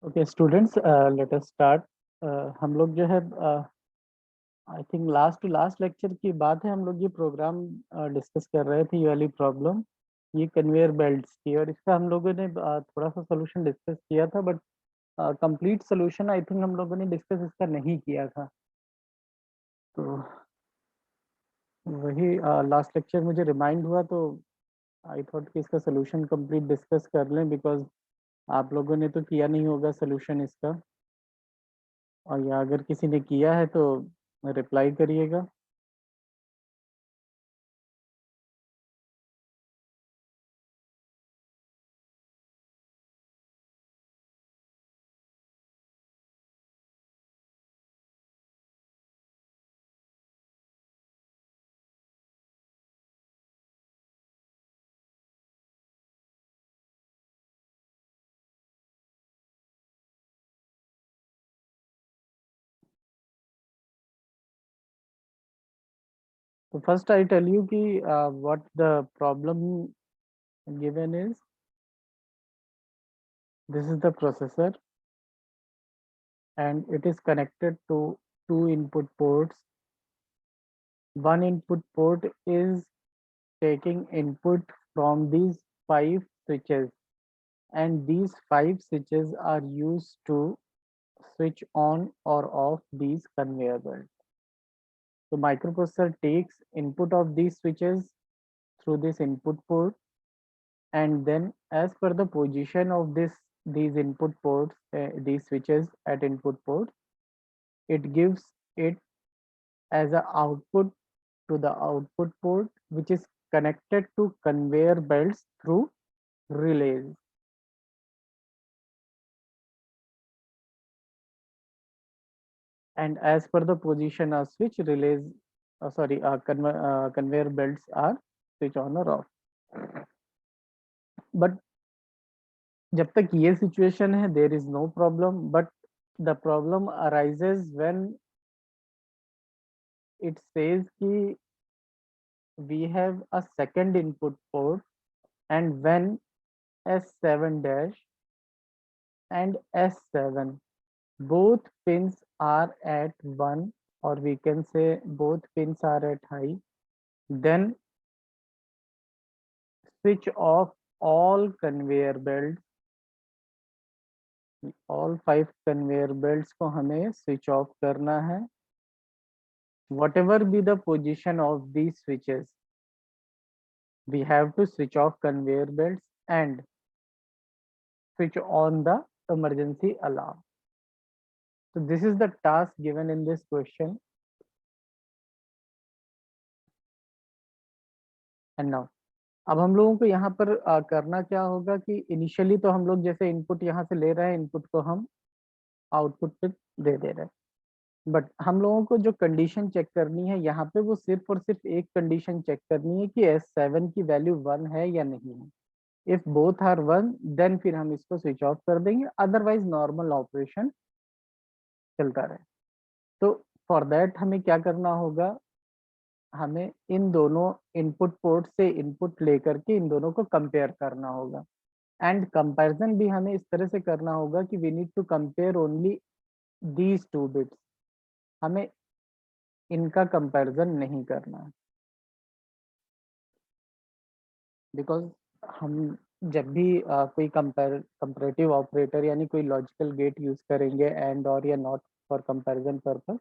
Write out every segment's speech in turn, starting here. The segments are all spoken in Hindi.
Okay students, let us start. हम लोग जो है I think last to last lecture की बात है। हम लोग ये प्रोग्राम डिस्कस कर रहे थे, ये वाली प्रॉब्लम, ये कन्वेयर बेल्ट्स की, और इसका हम लोगों ने थोड़ा सा सोल्यूशन डिस्कस किया था, but complete solution I think हम लोगों ने डिस्कस इसका नहीं किया था। तो वही लास्ट लेक्चर मुझे रिमाइंड हुआ, तो आई थॉट कि इसका सोल्यूशन कंप्लीट डिस्कस कर लें, बिकॉज आप लोगों ने तो किया नहीं होगा सोल्यूशन इसका, और या अगर किसी ने किया है तो रिप्लाई करिएगा। So first I tell you ki, what the problem given is. This is the processor and it is connected to two input ports. One input port is taking input from these 5 switches, and these 5 switches are used to switch on or off these conveyor belts. So microprocessor takes input of these switches through this input port, and then as per the position of these input ports, these switches at input ports, it gives it as a output to the output port, which is connected to conveyor belts through relays. And as per the position of switch, relays conveyor belts are switch on or off. But जब तक ये सिचुएशन है, there is no problem, but the problem arises when it says कि we have a second input port, and when S7 dash and S7 both pins are at 1, or we can say both pins are at high, then switch off all conveyor belts, all 5 conveyor belts को हमें switch off करना है. Whatever be the position of these switches, we have to switch off conveyor belts and switch on the emergency alarm. So this is the task given in this question. And now, अब हम लोगों को यहाँ पर करना क्या होगा कि इनिशियली तो हम लोग जैसे इनपुट यहाँ से ले रहे हैं, इनपुट को हम आउटपुट पे दे दे रहे हैं, बट हम लोगों को जो कंडीशन चेक करनी है यहाँ पे, वो सिर्फ और सिर्फ एक कंडीशन चेक करनी है कि S7 की वैल्यू 1 है या नहीं है. इफ बोथ आर 1, देन फिर हम इसको स्विच ऑफ कर देंगे, अदरवाइज नॉर्मल ऑपरेशन चलता रहे. तो फॉर दैट हमें क्या करना होगा, हमें इन दोनों इनपुट पोर्ट से इनपुट लेकर के इन दोनों को कंपेयर करना होगा. एंड कंपैरिजन भी हमें इस तरह से करना होगा कि we need to compare only these 2 bits, हमें इनका कंपैरिजन नहीं करना, बिकॉज हम जब भी कोई कंपैरेटिव ऑपरेटर यानी कोई लॉजिकल गेट यूज करेंगे एंड और या नॉट फॉर कंपैरिजन पर्पस,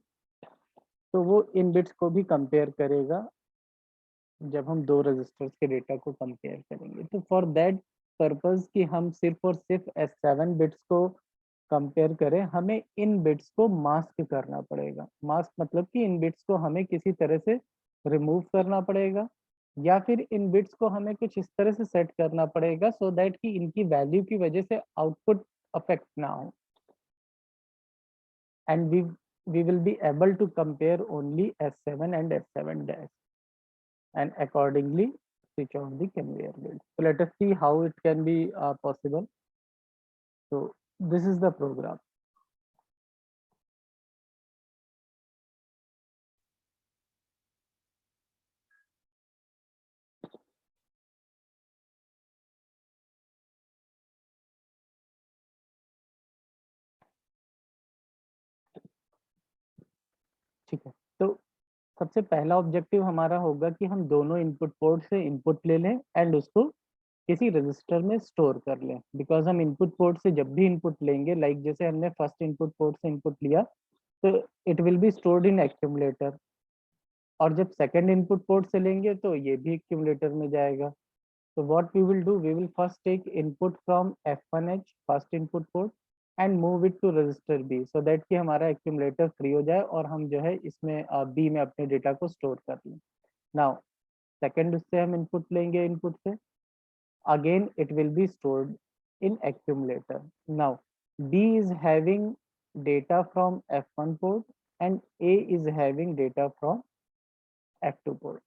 तो वो इन बिट्स को भी कंपेयर करेगा जब हम दो रजिस्टर्स के डेटा को कंपेयर करेंगे. तो फॉर दैट पर्पस कि हम सिर्फ और सिर्फ S7 बिट्स को कंपेयर करें, हमें इन बिट्स को मास्क करना पड़ेगा. मास्क मतलब कि इन बिट्स को हमें किसी तरह से रिमूव करना पड़ेगा, या फिर इन बिट्स को हमें कुछ इस तरह से सेट करना पड़ेगा सो दैट कि इनकी वैल्यू की वजह से आउटपुट अफेक्ट ना हो, and we will be able to compare only S7 and S7 dash, and accordingly switch off the conveyor belt. So let us see how it can be possible. So this is the program. ठीक है। तो सबसे पहला ऑब्जेक्टिव हमारा होगा कि हम दोनों इनपुट पोर्ट से इनपुट ले लें एंड उसको किसी रजिस्टर में स्टोर कर लें, बिकॉज हम इनपुट पोर्ट से जब भी इनपुट लेंगे, लाइक जैसे हमने फर्स्ट इनपुट पोर्ट से इनपुट लिया, तो it will be stored in accumulator, और जब सेकंड इनपुट पोर्ट से लेंगे तो ये भी एक्यूमुलेटर में जाएगा। तो what we will do, we will first take input from F1H first input port and move it to register B, so that कि हमारा एक्यूमुलेटर फ्री हो जाए और हम जो है इसमें बी में अपने डेटा को स्टोर कर लें। नाउ सेकंड उससे हम इनपुट लेंगे, इनपुट से again it will be stored in accumulator. Now B is having data from F1 port and A is having data from F2 port.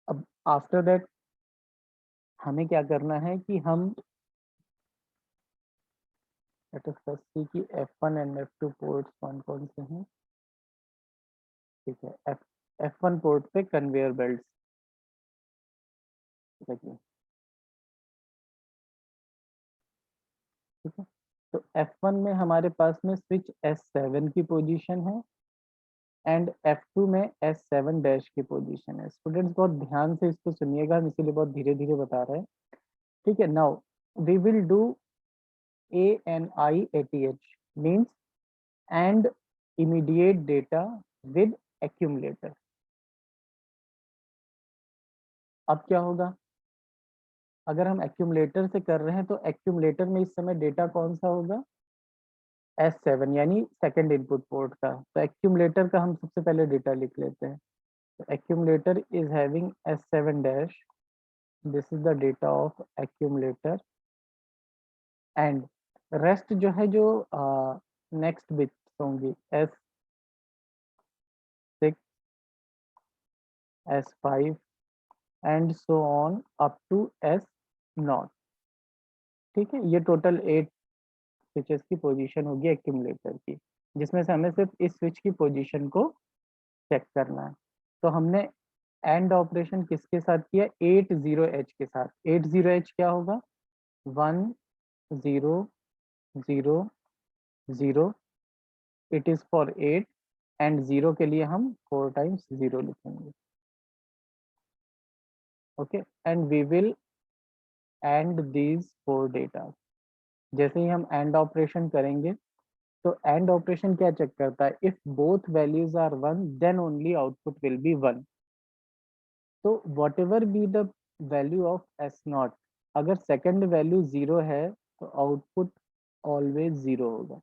अब after that हमें क्या करना है कि हम let us first see कि F1 and F2 ports कौन कौन से हैं। ठीक है, F1 पोर्ट पे कन्वेयर बेल्ट्स लगी। ठीक है, तो F1 में हमारे पास में स्विच S7 की पोजीशन है एंड F2 में S7 डैश की पोजीशन है। स्टूडेंट्स बहुत ध्यान से इसको सुनिएगा, हम इसीलिए बहुत धीरे धीरे बता रहे हैं। ठीक है, now we will do ANI-ATH means and immediate data with accumulator. अब क्या होगा, अगर हम एक्यूमुलेटर से कर रहे हैं तो एक्यूमुलेटर में इस समय डेटा कौन सा होगा, S7 यानी सेकंड इनपुट पोर्ट का। तो एक्यूमुलेटर का हम सबसे पहले डेटा लिख लेते हैं। तो accumulator is having S7 dash, this is the data of accumulator and rest जो है जो नेक्स्ट बिट्स होंगी S6 S5 and so on up to S0। ठीक है, ये टोटल 8 स्विचेस की पोजीशन होगी एक्यूमुलेटर की, जिसमें से हमें सिर्फ इस स्विच की पोजीशन को चेक करना है। तो हमने एंड ऑपरेशन किसके साथ किया, 80H के साथ। 80H क्या होगा, 1 0 0 0, इट इज फॉर 8 एंड 0 के लिए हम 4 टाइम्स 0 लिखेंगे। Okay, and we will and these 4 data. जैसे ही हम एंड ऑपरेशन करेंगे तो एंड ऑपरेशन क्या चेक करता है, if both values are 1 then only output will be 1। तो whatever be the value of S0, अगर सेकंड वैल्यू 0 है तो आउटपुट ऑलवेज 0 होगा।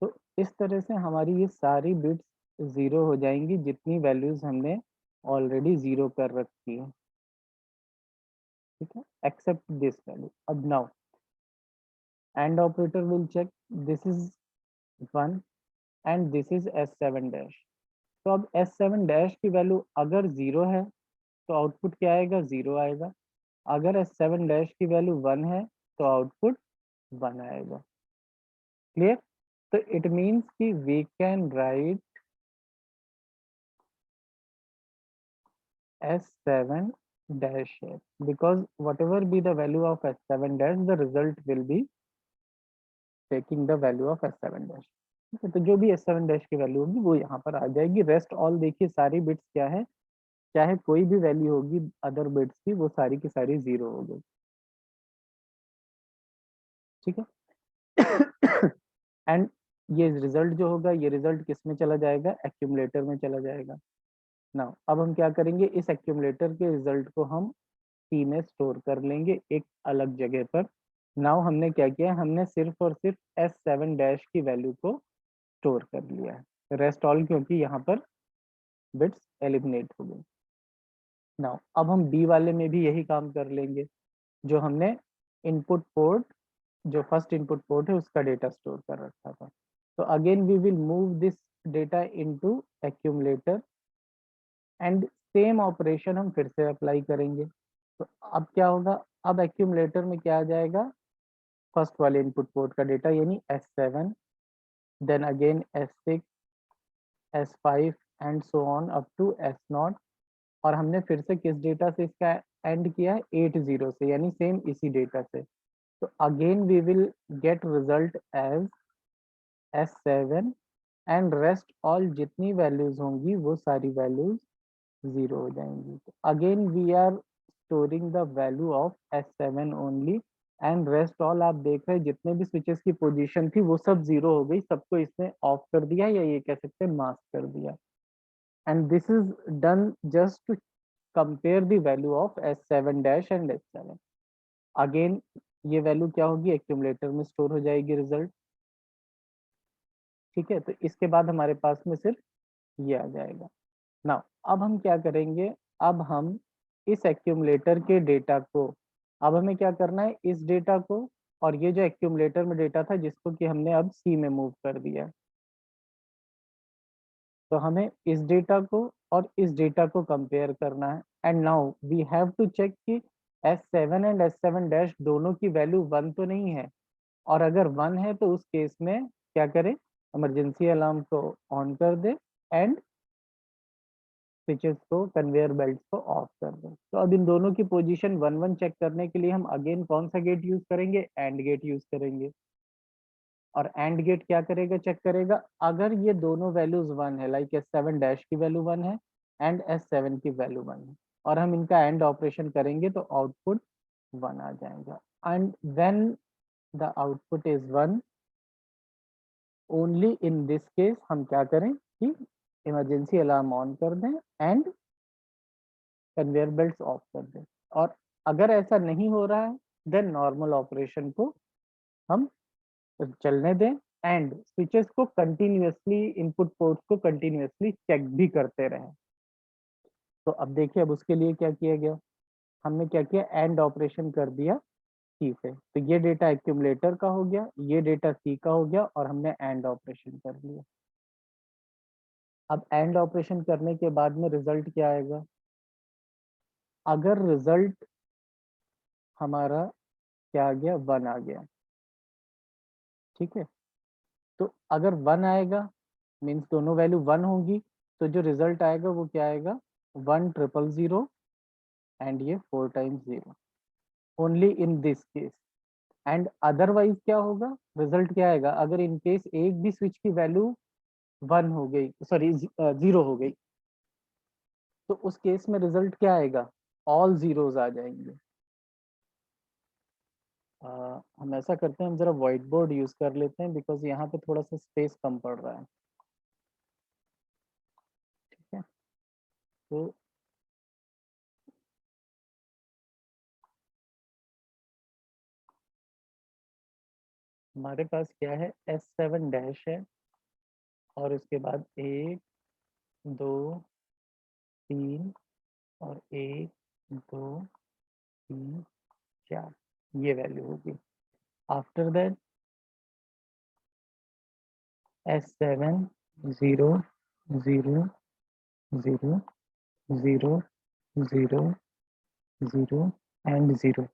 तो इस तरह से हमारी ये सारी बिट्स 0 हो जाएंगी जितनी वैल्यूज हमने ऑलरेडी 0 कर रखी है। ठीक है, एक्सेप्ट दिस वैल्यू। अब now and operator will check this is 1 and this is S7 dash. तो अब S7 डैश की वैल्यू अगर 0 है तो आउटपुट क्या आएगा, 0 आएगा। अगर S7 डैश की वैल्यू 1 है तो आउटपुट 1 आएगा। क्लियर? तो इट मीन्स कि we can write S7 dash here because whatever be the value of S7 dash, the result will be taking the value of S7 dash। ठीक है, तो जो भी S7 dash की वैल्यू होगी वो यहाँ पर आ जाएगी। रेस्ट ऑल देखिए सारी बिट्स क्या है, चाहे कोई भी वैल्यू होगी अदर बिट्स की, वो सारी की सारी 0 हो गई। ठीक है, एंड ये रिजल्ट जो होगा, ये रिजल्ट किस में चला जाएगा, एक्यूमुलेटर में चला जाएगा। नाउ अब हम क्या करेंगे, इस एक्यूमुलेटर के रिजल्ट को हम सी में स्टोर कर लेंगे एक अलग जगह पर। नाउ हमने क्या किया, हमने सिर्फ और सिर्फ S7 डैश की वैल्यू को स्टोर कर लिया है, रेस्ट ऑल क्योंकि यहाँ पर बिट्स एलिमिनेट हो गए। नाउ अब हम बी वाले में भी यही काम कर लेंगे, जो हमने इनपुट पोर्ट, जो फर्स्ट इनपुट पोर्ट है उसका डेटा स्टोर कर रखा था। तो again we will move this data into accumulator and same operation हम फिर से अप्लाई करेंगे। तो अब क्या होगा, अब एक्यूमुलेटर में क्या आ जाएगा, फर्स्ट वाले इनपुट पोर्ट का डेटा यानी S7, then again S6 S5 and so on up to S0। और हमने फिर से किस डेटा से इसका एंड किया है, 80 से, यानी सेम इसी डेटा से। तो again we will get result as S7 and rest all जितनी वैल्यूज होंगी वो सारी वैल्यूज 0 हो जाएंगी। Again we are storing the value of S7 only and rest all, आप देख रहे हैं जितने भी स्विचेस की पोजीशन थी वो सब 0 हो गई, सबको इसने ऑफ कर दिया या ये कह सकते हैं मास्क कर दिया। And this is done just to compare the value of S7 dash and S7। Again ये वैल्यू क्या होगी, एक्यूमुलेटर में स्टोर हो जाएगी रिजल्ट। ठीक है, तो इसके बाद हमारे पास में सिर्फ ये आ जाएगा। नाउ अब हम क्या करेंगे, अब हम इस एक्यूमुलेटर के डेटा को, अब हमें क्या करना है, इस डेटा को और ये जो एक्यूमुलेटर में डेटा था जिसको कि हमने अब सी में मूव कर दिया, तो हमें इस डेटा को और इस डेटा को कंपेयर करना है। And now we have to check कि S7 एंड S7 डैश दोनों की वैल्यू 1 तो नहीं है, और अगर 1 है तो उस केस में क्या करें, इमरजेंसी अलार्म को ऑन कर दे एंड स्विचेस को, कन्वेयर बेल्ट को ऑफ कर दो। तो अब इन दोनों की पोजीशन 1 1 चेक करने के लिए हम अगेन कौन सा गेट यूज करेंगे, एंड गेट यूज करेंगे। और एंड गेट क्या करेगा, चेक करेगा अगर ये दोनों वैल्यूज 1 है, लाइक S7 डैश की वैल्यू 1 है एंड S7 की वैल्यू 1 है, और हम इनका एंड ऑपरेशन करेंगे तो आउटपुट 1 आ जाएगा। And when the output is 1, only in this case हम क्या करें कि इमरजेंसी अलार्म ऑन कर दें एंड कन्वेयर बेल्ट ऑफ कर दें। और अगर ऐसा नहीं हो रहा है देन नॉर्मल ऑपरेशन को हम चलने दें एंड स्विचेस को कंटिन्यूअसली, इनपुट पोर्ट्स को कंटिन्यूअसली चेक भी करते रहें। तो अब देखिए, अब उसके लिए क्या किया गया, हमने क्या किया, एंड ऑपरेशन कर दिया सी से। तो ये डेटा एक्यूमुलेटर का हो गया, ये डेटा सी का हो गया, और हमने एंड ऑपरेशन कर लिया। अब एंड ऑपरेशन करने के बाद में रिजल्ट क्या आएगा, अगर रिजल्ट हमारा क्या आ गया, 1 आ गया, ठीक है, तो अगर 1 आएगा मीन्स दोनों वैल्यू 1 होगी, तो जो रिजल्ट आएगा वो क्या आएगा, 1 0 0 0 एंड ये 4 times 0, only in this case. And otherwise क्या होगा, रिजल्ट क्या आएगा, अगर इन केस एक भी स्विच की वैल्यू 1 हो गई, सॉरी 0 हो गई, तो उस केस में रिजल्ट क्या आएगा, ऑल जीरोज आ जाएंगे। हम ऐसा करते हैं, हम जरा व्हाइट बोर्ड यूज कर लेते हैं बिकॉज यहाँ पे थोड़ा सा स्पेस कम पड़ रहा है। ठीक है, तो हमारे पास क्या है, S7 डैश है, और उसके बाद 1 2 3 और 1 2 3 4 ये वैल्यू होगी। After that S7 0 0 0 0 0 0 and 0।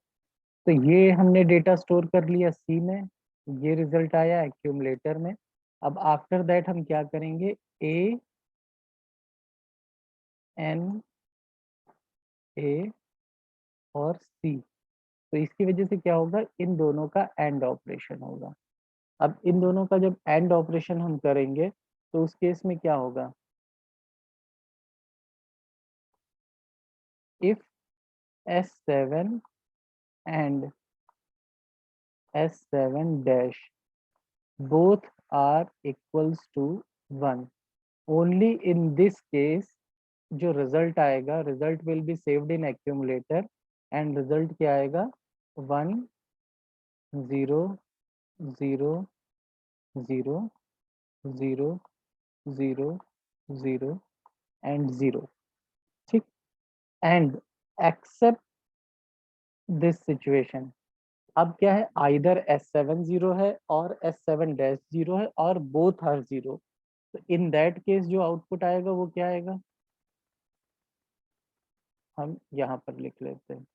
तो ये हमने डेटा स्टोर कर लिया सी में, ये रिजल्ट आया एक्यूमुलेटर में। अब आफ्टर दैट हम क्या करेंगे, ए एन ए और सी, तो इसकी वजह से क्या होगा, इन दोनों का एंड ऑपरेशन होगा। अब इन दोनों का जब एंड ऑपरेशन हम करेंगे तो उस केस में क्या होगा, if S7 and S7 dash both are equals to 1, only in this case जो रिजल्ट आएगा, result will be saved in accumulator and result क्या आएगा, 1 0 0 0 0 0 0 एंड 0। ठीक, एंड एक्सेप्ट दिस सिचुएशन, अब क्या है, आइदर S7 0 है और S7 डैश 0 है और बोथ आर 0, तो इन दैट केस जो आउटपुट आएगा वो क्या आएगा, हम यहाँ पर लिख लेते हैं।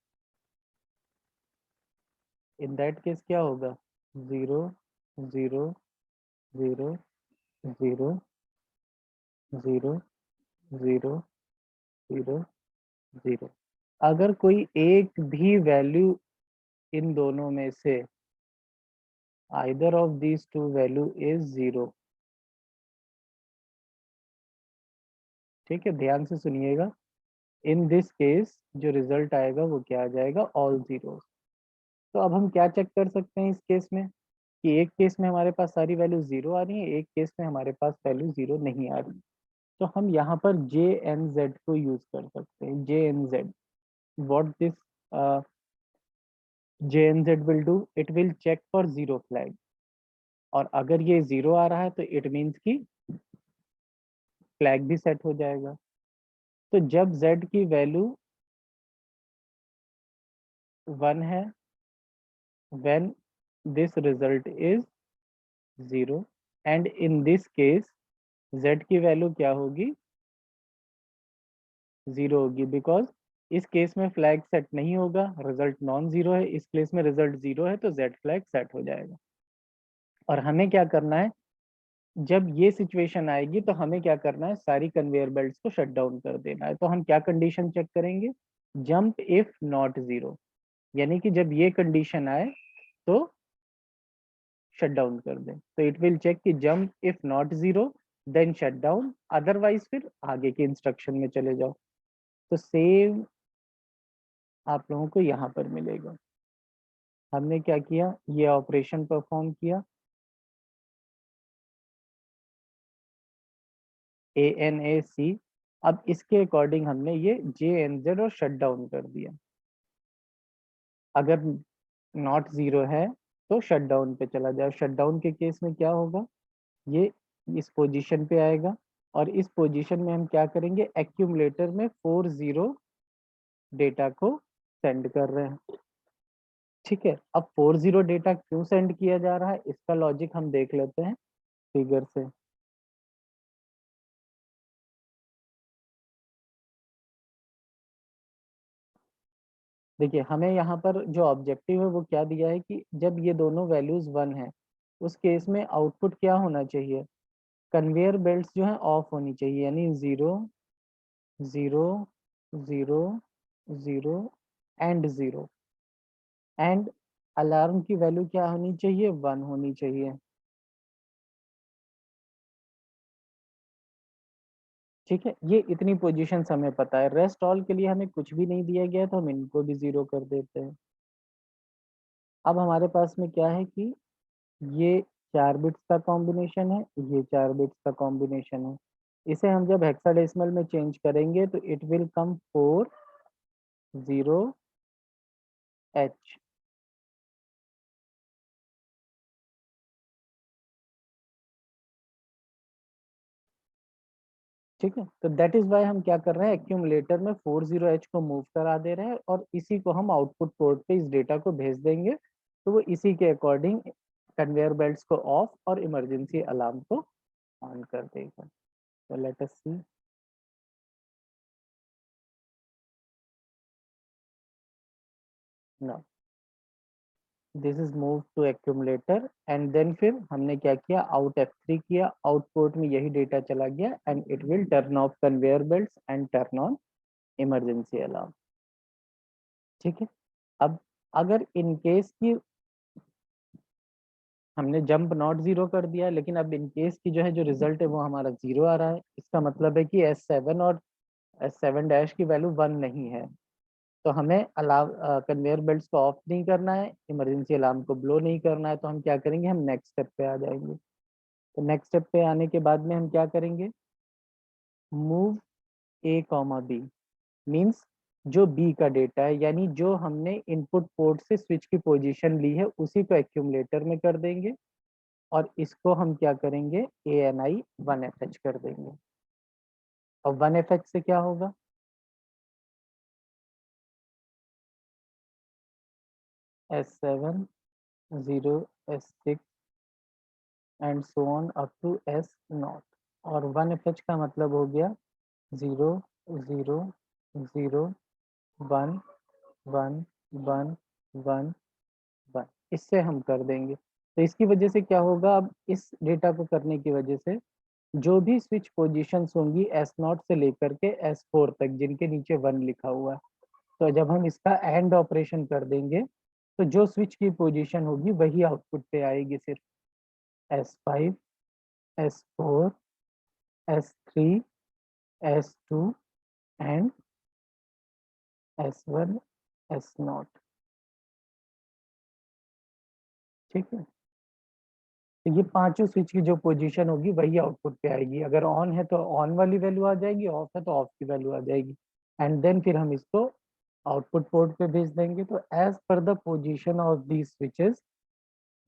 इन दैट केस क्या होगा, 0 0 0 0 0 0 0 0। अगर कोई एक भी वैल्यू इन दोनों में से, either of these two value is 0, ठीक है, ध्यान से सुनिएगा। इन दिस केस जो रिजल्ट आएगा वो क्या आ जाएगा, ऑल जीरो। तो अब हम क्या चेक कर सकते हैं इस केस में, कि एक केस में हमारे पास सारी वैल्यू जीरो आ रही है, एक केस में हमारे पास वैल्यू जीरो नहीं आ रही। तो हम यहाँ पर जे एन जेड को यूज कर सकते हैं। J N Z, what this J N Z will do, it will check for zero flag. और अगर ये जीरो आ रहा है तो इट मीन्स कि फ्लैग भी सेट हो जाएगा। तो जब z की वैल्यू 1 है, when this result is 0, and in this case z की वैल्यू क्या होगी, 0 होगी, बिकॉज इस केस में फ्लैग सेट नहीं होगा, रिजल्ट नॉन जीरो है, इस केस में रिजल्ट जीरो है, तो z फ्लैग सेट हो जाएगा। और हमें क्या करना है, जब ये सिचुएशन आएगी तो हमें क्या करना है, सारी कन्वेयर बेल्ट्स को शट डाउन कर देना है। तो हम क्या कंडीशन चेक करेंगे, जंप इफ नॉट जीरो, यानी कि जब ये कंडीशन आए तो शट डाउन कर दें। तो इट विल चेक कि jump if not zero then shut down, otherwise फिर आगे के इंस्ट्रक्शन में चले जाओ। तो सेम आप लोगों को यहाँ पर मिलेगा। हमने क्या किया, ये ऑपरेशन परफॉर्म किया, ANAC। अब इसके अकॉर्डिंग हमने ये JNZ और शट डाउन कर दिया। अगर नॉट जीरो है तो शट डाउन पे चला जाए। शट डाउन के केस में क्या होगा, ये इस पोजीशन पे आएगा, और इस पोजीशन में हम क्या करेंगे, एक्यूमुलेटर में 4 जीरो डेटा को सेंड कर रहे हैं। ठीक है, अब 4 जीरो डेटा क्यों सेंड किया जा रहा है, इसका लॉजिक हम देख लेते हैं फिगर से। देखिए, हमें यहाँ पर जो ऑब्जेक्टिव है वो क्या दिया है, कि जब ये दोनों वैल्यूज 1 है, उस केस में आउटपुट क्या होना चाहिए, कन्वेयर बेल्ट्स जो है ऑफ होनी चाहिए, यानी 0 0 0 0 एंड 0। एंड अलार्म की वैल्यू क्या होनी चाहिए, 1 होनी चाहिए। ठीक है, ये इतनी पोजीशन हमें पता है, रेस्ट ऑल के लिए हमें कुछ भी नहीं दिया गया, तो हम इनको भी जीरो कर देते हैं। अब हमारे पास में क्या है, कि ये 4 बिट्स का कॉम्बिनेशन है, ये 4 बिट्स का कॉम्बिनेशन है। इसे हम जब हेक्साडेसिमल में चेंज करेंगे तो इट विल कम 40H। ठीक है, तो दैट इज वाई हम क्या कर रहे हैं, एक्यूमुलेटर में 40H को मूव करा दे रहे हैं, और इसी को हम आउटपुट पोर्ट पे इस डेटा को भेज देंगे, तो वो इसी के अकॉर्डिंग कन्वेयर बेल्ट्स को ऑफ और इमरजेंसी अलार्म को ऑन कर देगा। तो let us see. No, this is move to accumulator, and then फिर हमने क्या किया, आउट F3 किया, आउटपुट में यही डेटा चला गया, and it will turn off conveyor belts and turn on emergency alarm. ठीक है, अब अगर इन केस की हमने जंप नॉट जीरो कर दिया, लेकिन अब इन केस की जो है जो रिजल्ट है वो हमारा जीरो आ रहा है, इसका मतलब है कि S7 और S7 डैश की वैल्यू 1 नहीं है। तो हमें अलाव कन्वेयर बेल्ट्स को ऑफ नहीं करना है, इमरजेंसी अलार्म को ब्लो नहीं करना है, तो हम क्या करेंगे, हम नेक्स्ट स्टेप पे आ जाएंगे। तो नेक्स्ट स्टेप पे आने के बाद में हम क्या करेंगे, मूव A, B, मीन्स जो बी का डेटा है, यानी जो हमने इनपुट पोर्ट से स्विच की पोजीशन ली है उसी को एक्यूमुलेटर में कर देंगे, और इसको हम क्या करेंगे, ANI 1FH कर देंगे। और 1FH से क्या होगा, S7 0 S6 and so on up to S0। और 1FH का मतलब हो गया 0 0 0 1 1 1 1 1। इससे हम कर देंगे। तो इसकी वजह से क्या होगा, अब इस डेटा को करने की वजह से जो भी स्विच पोजीशंस होंगी S0 से लेकर के S4 तक, जिनके नीचे 1 लिखा हुआ है, तो जब हम इसका एंड ऑपरेशन कर देंगे तो जो स्विच की पोजीशन होगी वही आउटपुट पे आएगी, सिर्फ S5 S4 S3 S2 and S1 S0, ठीक है। तो ये पांचों स्विच की जो पोजीशन होगी वही आउटपुट पे आएगी। अगर ऑन है तो ऑन वाली वैल्यू आ जाएगी, ऑफ है तो ऑफ की वैल्यू आ जाएगी, एंड देन फिर हम इसको आउटपुट पोर्ट पे भेज देंगे। तो एज पर the position of the switches,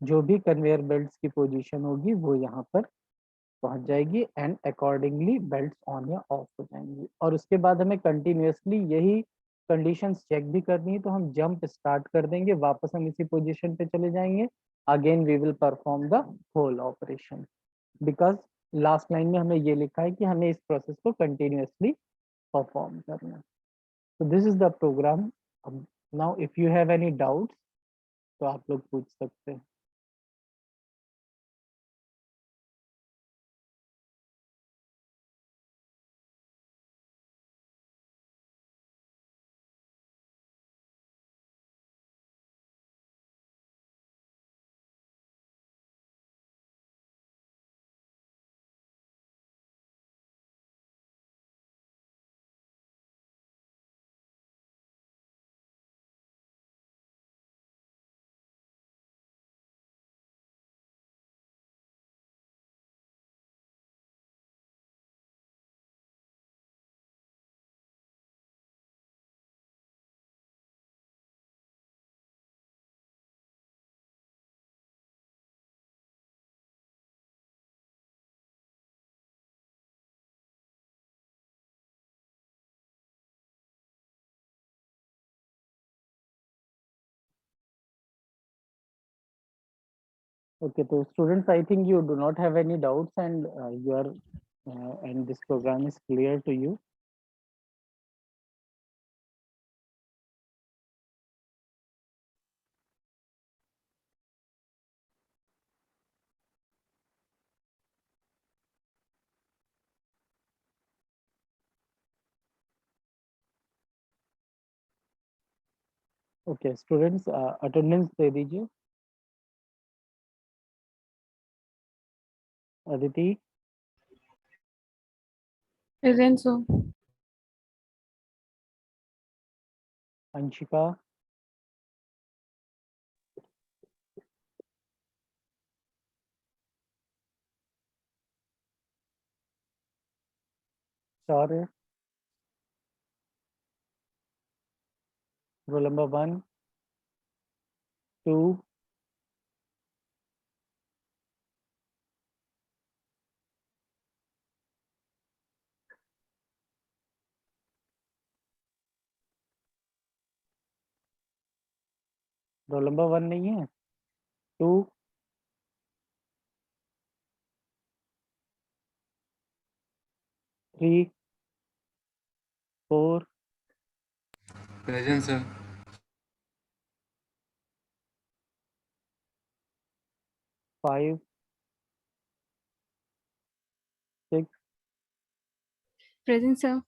जो भी कन्वेयर बेल्ट्स की पोजीशन होगी वो यहाँ पर पहुंच जाएगी, एंड अकॉर्डिंगली बेल्ट्स ऑन या ऑफ हो जाएंगी। और उसके बाद हमें कंटिन्यूअसली यही कंडीशंस चेक भी करनी है, तो हम जंप स्टार्ट कर देंगे, वापस हम इसी पोजीशन पे चले जाएंगे, again we will perform the whole operation, because last line में हमें ये लिखा है कि हमें इस प्रोसेस को कंटिन्यूअसली परफॉर्म करना है। तो this is the program. Now if you have any doubts तो आप लोग पूछ सकते हैं। Okay, so students, I think you do not have any doubts, and and this program is clear to you. Okay, students, attendance दे दीजिए। Aditi, Present, sir. अंशिका, शौर्य, roll number 1, 2, roll number 1 नहीं है, 2, 3, 4, Present, sir. 5, 6, Present, sir.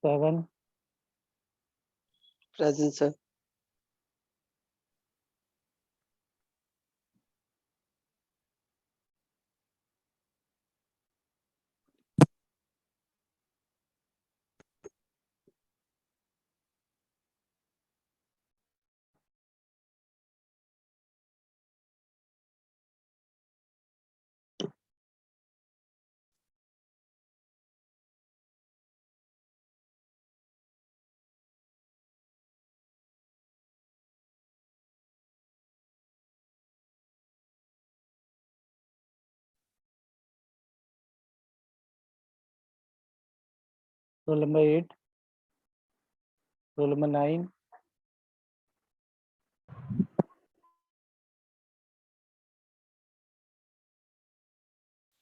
7, Present, sir. roll number 8, roll number 9,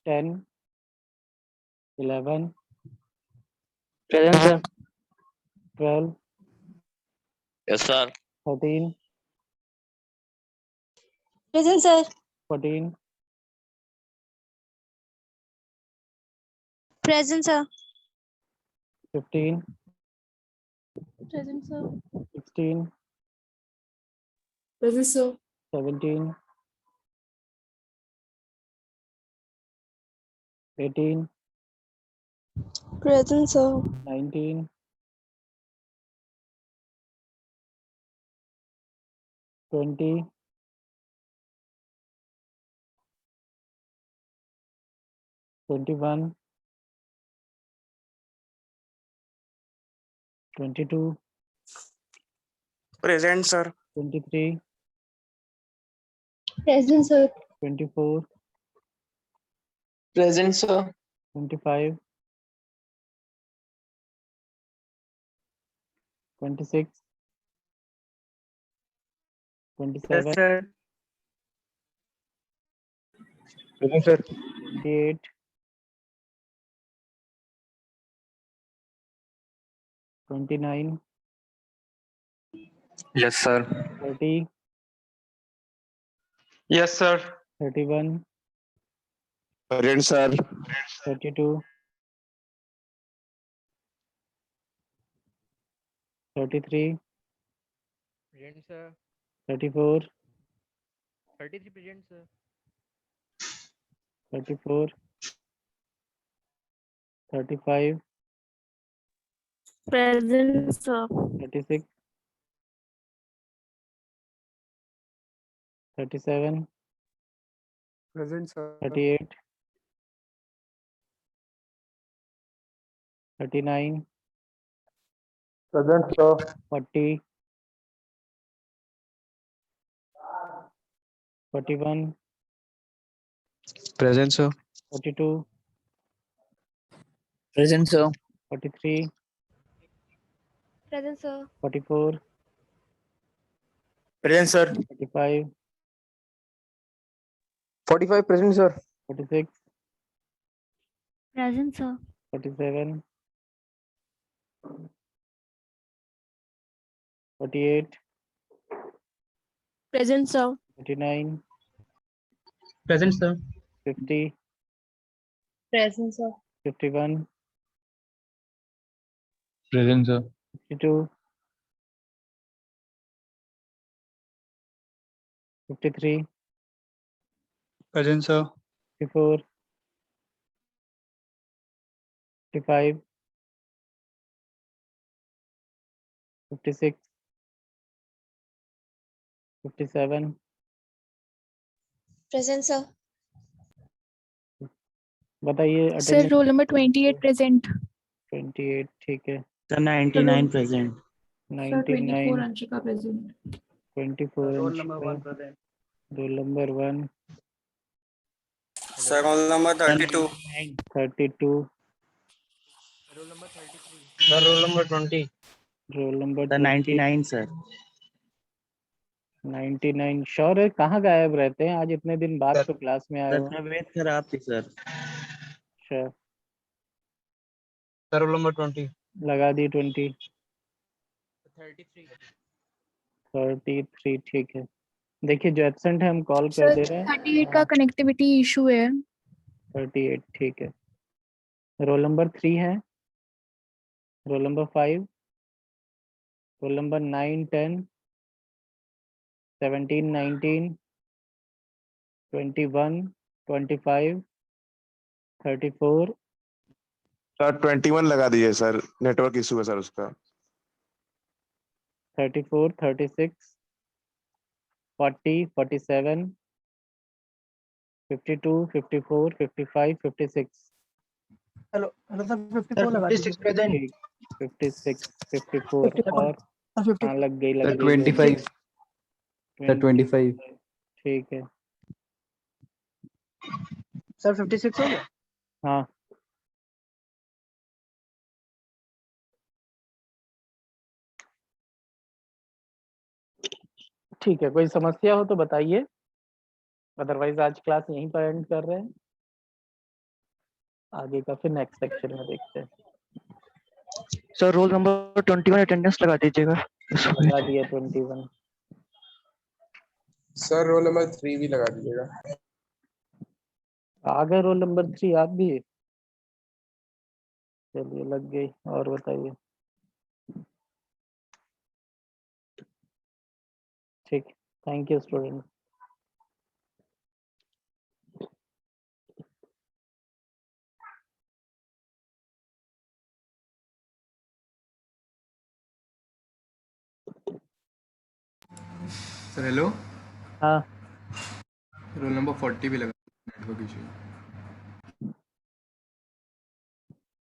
10, 11, Present, sir. 12, Yes, sir. 13, Present, sir. 14, Present, sir. 15, Present, sir. 16, Present, sir. 17, 18, Present, sir. 19, 20, 21, 22, Present, sir. 23, Present, sir. 24, Present, sir. 25, 26, 27, sir. 28, 29, Yes, sir. 30, Yes, sir. 31, Present, sir. 32, 33, Present, sir. 34, 33 present, sir. 34, 35, Present, sir. 36, 37, Present, sir. 38, 39, Present, sir. 40, 41, Present, sir. 42, Present, sir. 43, Present, sir. 44, Present, sir. 45, 45 present, sir. 46, Present, sir. 47, 48, Present, sir. 49, Present, sir. 50, Present, sir. 51, Present, sir. 52, 53, Present, sir. 54, 55, 56, 57, Present, sir. बताइए Sir, attendance roll number 28 present. 28 ठीक है, Sir, 99 present. Sir, 24 99, Anshika present. 24 Roll inch number का, 1 present. Roll number 1, Sir, roll number Sir, 32. 99. 32, Roll number 33. Sir, roll number 20. Roll number Sir, 20, 99, sir. 99 sure है, कहाँ गायब रहते हैं आज इतने दिन बाद तो क्लास में आए Sir, हो। तबीयत खराब थी, sir. Sure, Sir, roll number 20. लगा दी 20, 33. 33 ठीक है। देखिए जो एब्सेंट है हम कॉल कर Sir, दे रहे हैं। 38 का connectivity issue है. 38 ठीक है। रोल नंबर 3 है, roll number 5, roll number 9, 10, 17, 19, 21, 25, 34, sir 21 लगा दीजिए सर, नेटवर्क इशू है सर उसका। 34, 36, 40, 47, 52, 54, 55, 56 Hello, sir. 54 लगा दीजिए. 56 present. ठीक, 56, 54 और 50. हाँ लग गई Sir, लग गई 25. Sir, 25. ठीक है। Sir, 56 हो गया. हाँ ठीक है, कोई समस्या हो तो बताइए, अदरवाइज आज क्लास यहीं पर एंड कर रहे हैं, आगे का फिर नेक्स्ट सेक्शन में देखते हैं। Sir, roll number 21 attendance लगा दीजिएगा. लगा दिया 21, Sir, roll number 3 भी लगा दीजिएगा. आ गए रोल नंबर 3 आप भी, चलिए लग गई। और बताइए, ठीक, thank you student. Sir hello, हाँ रोल नंबर 40 भी लगा नेटवर्क इशू।